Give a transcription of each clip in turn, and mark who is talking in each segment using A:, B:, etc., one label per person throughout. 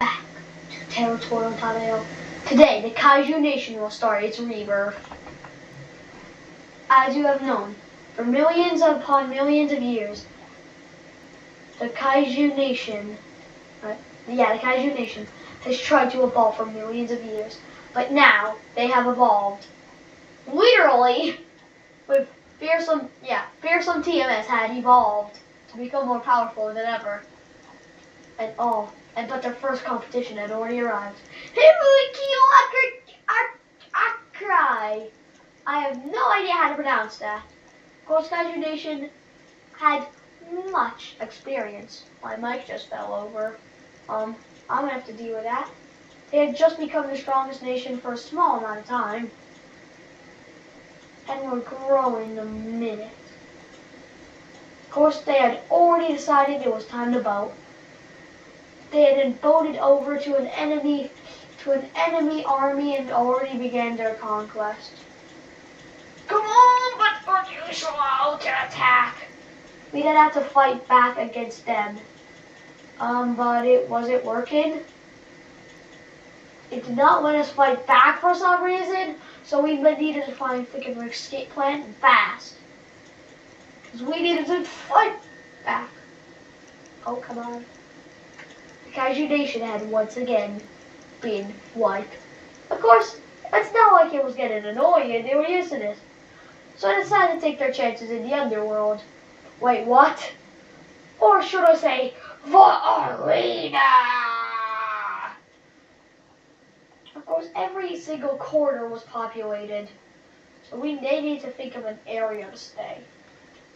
A: Back to Territorial Tornado. Today, the Kaiju Nation will start its rebirth. As you have known, for millions upon millions of years, the Kaiju Nation, the Kaiju Nation has tried to evolve for millions of years, but now they have evolved, literally, with fearsome TMS had evolved to become more powerful than ever, but their first competition had already arrived. Cry. I have no idea how to pronounce that. Of course, Kaiju Nation had much experience. My mic just fell over. I'm gonna have to deal with that. They had just become the strongest nation for a small amount of time, and were growing the minute. Of course, they had already decided it was time to vote. They had been voted over to an enemy army and already began their conquest. Come on, but are you slow to attack? We then had to fight back against them. But was it working? It did not let us fight back for some reason, so we needed to think of an escape plan and fast. Because we needed to fight back. Oh, come on. The Kaiju Nation had once again been wiped. Of course, it's not like it was getting annoying, they were used to this. So I decided to take their chances in the underworld. Wait, what? Or should I say, the arena? Of course, every single corner was populated. So they needed to think of an area to stay.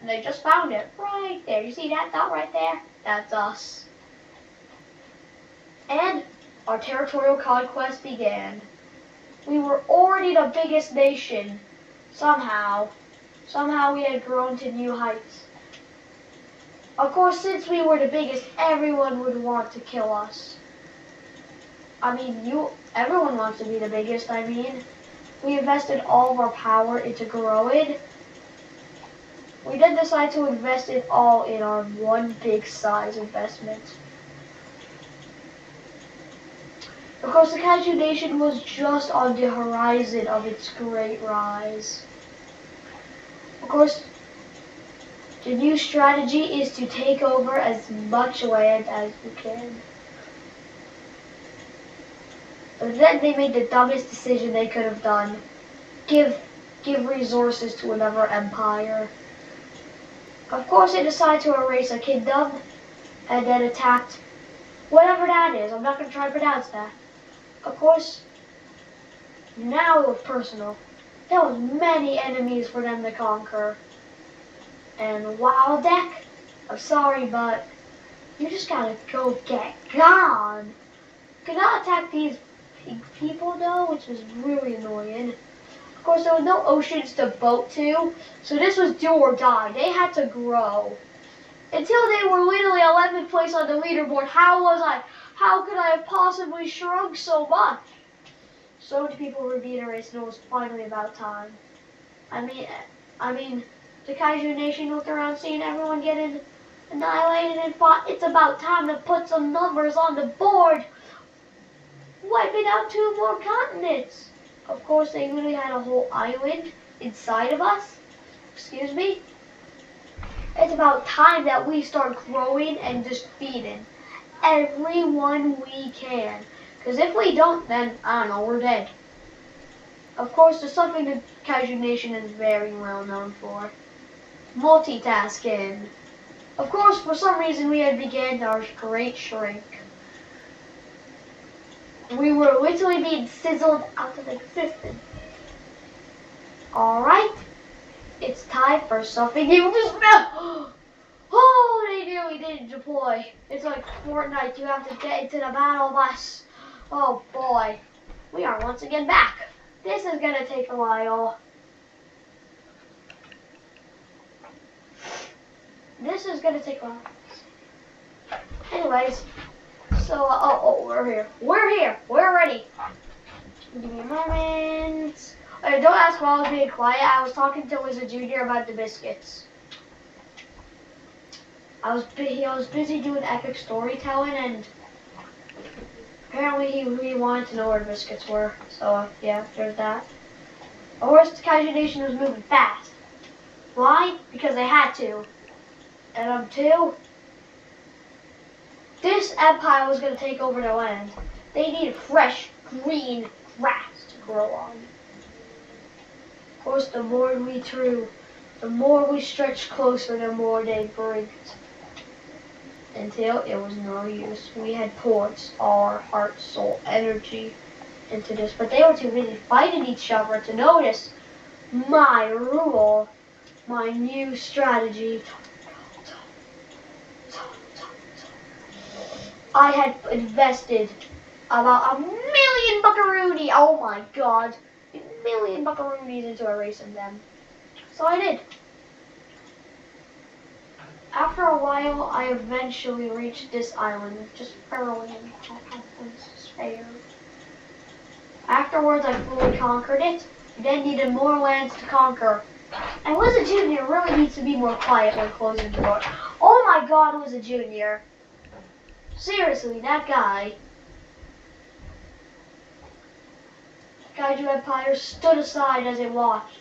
A: And they just found it right there. You see that dot right there? That's us. And our territorial conquest began. We were already the biggest nation. Somehow we had grown to new heights. Of course, since we were the biggest, everyone would want to kill us. Everyone wants to be the biggest, We invested all of our power into growing. We then decided to invest it all in our one big size investment. Of course, the Kaiju Nation was just on the horizon of its great rise. Of course, the new strategy is to take over as much land as you can. But then they made the dumbest decision they could have done. Give resources to another empire. Of course, they decided to erase a kingdom and then attacked whatever that is. I'm not going to try to pronounce that. Of course, now it was personal. There was many enemies for them to conquer. And Wild Deck, I'm sorry, but you just gotta go get gone. Could not attack these people though, which was really annoying. Of course, there were no oceans to boat to, so this was do or die. They had to grow. Until they were literally 11th place on the leaderboard, how could I have possibly shrunk so much? So many people were being erased, and it was finally about time. The Kaiju Nation looked around seeing everyone getting annihilated and thought it's about time to put some numbers on the board. Wiping out 2 more continents. Of course, they literally had a whole island inside of us. Excuse me. It's about time that we start growing and just feeding everyone we can. Because if we don't, then, I don't know, we're dead. Of course, there's something the Kaiju Nation is very well known for. Multitasking. Of course, for some reason, we had began our great shrink. We were literally being sizzled out of existence. Alright, it's time for something new to smell. Oh, they nearly didn't deploy. It's like Fortnite, you have to get into the battle bus. Oh boy, we are once again back. This is gonna take a while. Anyways, so, we're here. We're ready. Give me a moment. Don't ask why I was being quiet. I was talking to Wizard Jr. about the biscuits. I was busy doing epic storytelling, and Apparently he wanted to know where the biscuits were. So, yeah, there's that. Of course, the Kaiju Nation was moving fast. Why? Because they had to. And two, this empire was going to take over their land. They needed fresh, green grass to grow on. Of course, the more we threw, the more we stretched closer, the more they brinked. Until it was no use. We had poured all our heart, soul, energy into this, but they were too busy fighting each other to notice my rule, my new strategy. I had invested about 1,000,000 buckaroonies, oh my god, 1,000,000 buckaroonies into erasing them. So I did. After a while, I eventually reached this island, just barely in despair. Afterwards, I fully conquered it. I then needed more lands to conquer. And was a junior really needs to be more quiet when closing the door. Oh my god, was a junior. Seriously, that guy. Kaiju Empire stood aside as it watched.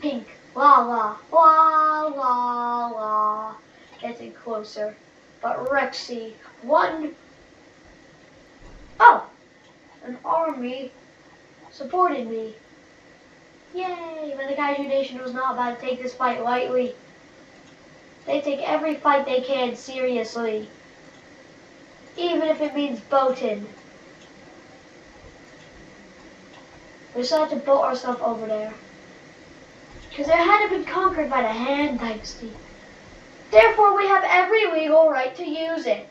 A: Pink, la la, la la la, getting closer. But Rexy, an army supported me. Yay! But the Kaiju Nation was not about to take this fight lightly. They take every fight they can seriously. Even if it means boating. We decided to boat ourselves over there. Because it hadn't been conquered by the Han Dynasty. Therefore, we have every legal right to use it.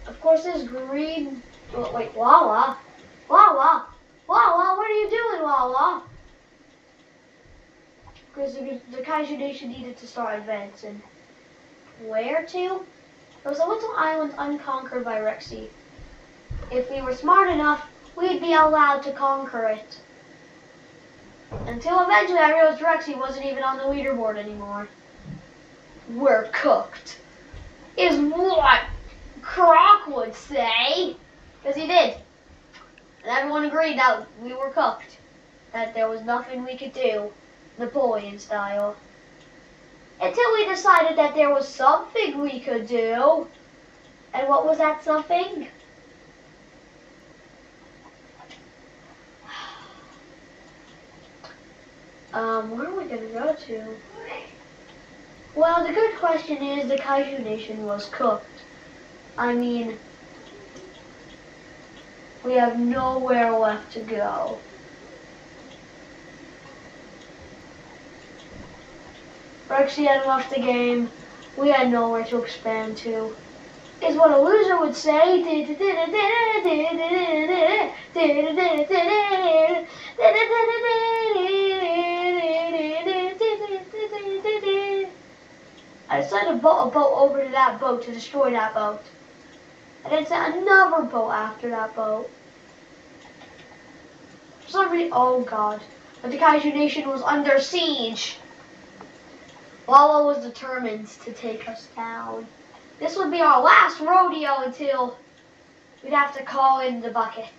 A: Of course, this green... Wait, Lala? Lala? Lala, what are you doing, Lala? Because the Kaiju Nation needed to start advancing. Where to? There was a little island unconquered by Rexy. If we were smart enough, we'd be allowed to conquer it. Until eventually I realized Rexy wasn't even on the leaderboard anymore. We're cooked. Is what Croc would say. Because he did. And everyone agreed that we were cooked. That there was nothing we could do, Napoleon style. Until we decided that there was something we could do. And what was that something? Where are we gonna go to? Well, the good question is the Kaiju Nation was cooked. I mean, we have nowhere left to go. Rexy had left the game. We had nowhere to expand to. Is what a loser would say. I decided to boat a boat over to that boat to destroy that boat. And then sent another boat after that boat. For some reason, oh god. But the Kaiju Nation was under siege. Lala was determined to take us down. This would be our last rodeo until we'd have to call in the bucket.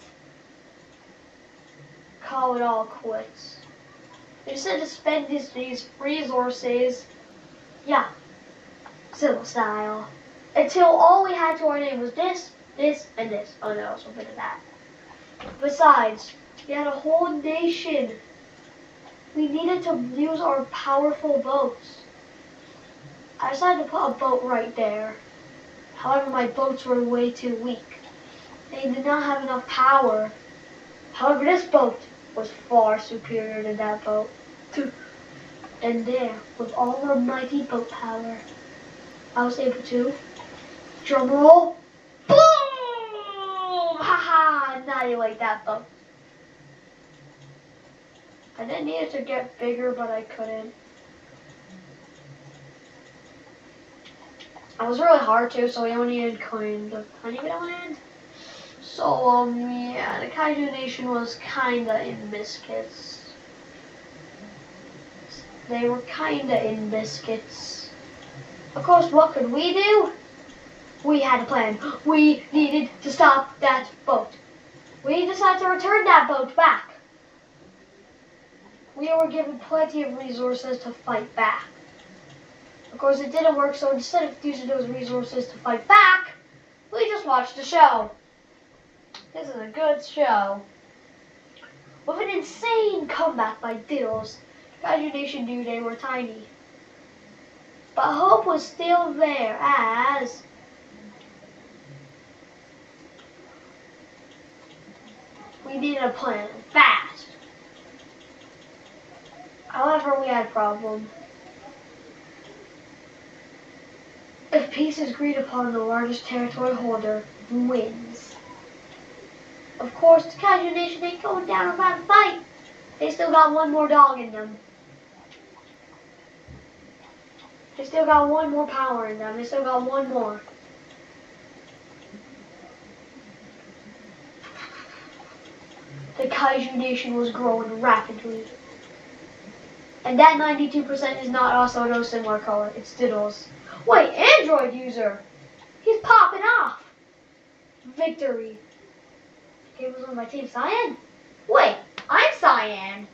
A: Call it all quits. We decided to spend these resources, yeah, civil style, until all we had to our name was this, this, and this. Oh no, something like that. Besides, we had a whole nation. We needed to use our powerful boats. I decided to put a boat right there. However, my boats were way too weak. They did not have enough power. However, this boat was far superior to that boat. And there, with all the mighty boat power, I was able to, drum roll, boom! Haha, annihilate that boat. I then needed to get bigger, but I couldn't. I was really hard to, so I only needed kind of tiny bit of land. So, yeah, the Kaiju Nation was kinda in biscuits. They were kinda in biscuits. Of course, what could we do? We we had a plan. We needed to stop that boat. We decided to return that boat back. We were given plenty of resources to fight back. Of course, it didn't work, so instead of using those resources to fight back, we just watched the show. This is a good show. With an insane comeback by Diddles, Kaiju Nation knew they were tiny. But hope was still there as we needed a plan, fast. However, we had a problem. If peace is agreed upon, the largest territory holder wins. Of course, the Kaiju Nation ain't going down without a fight. They still got one more dog in them. They still got one more power in them. They still got one more. The Kaiju Nation was growing rapidly. And that 92% is not also no similar color. It's Diddles. Wait, Android user! He's popping off! Victory. He was on my team. Cyan? Wait, I'm Cyan.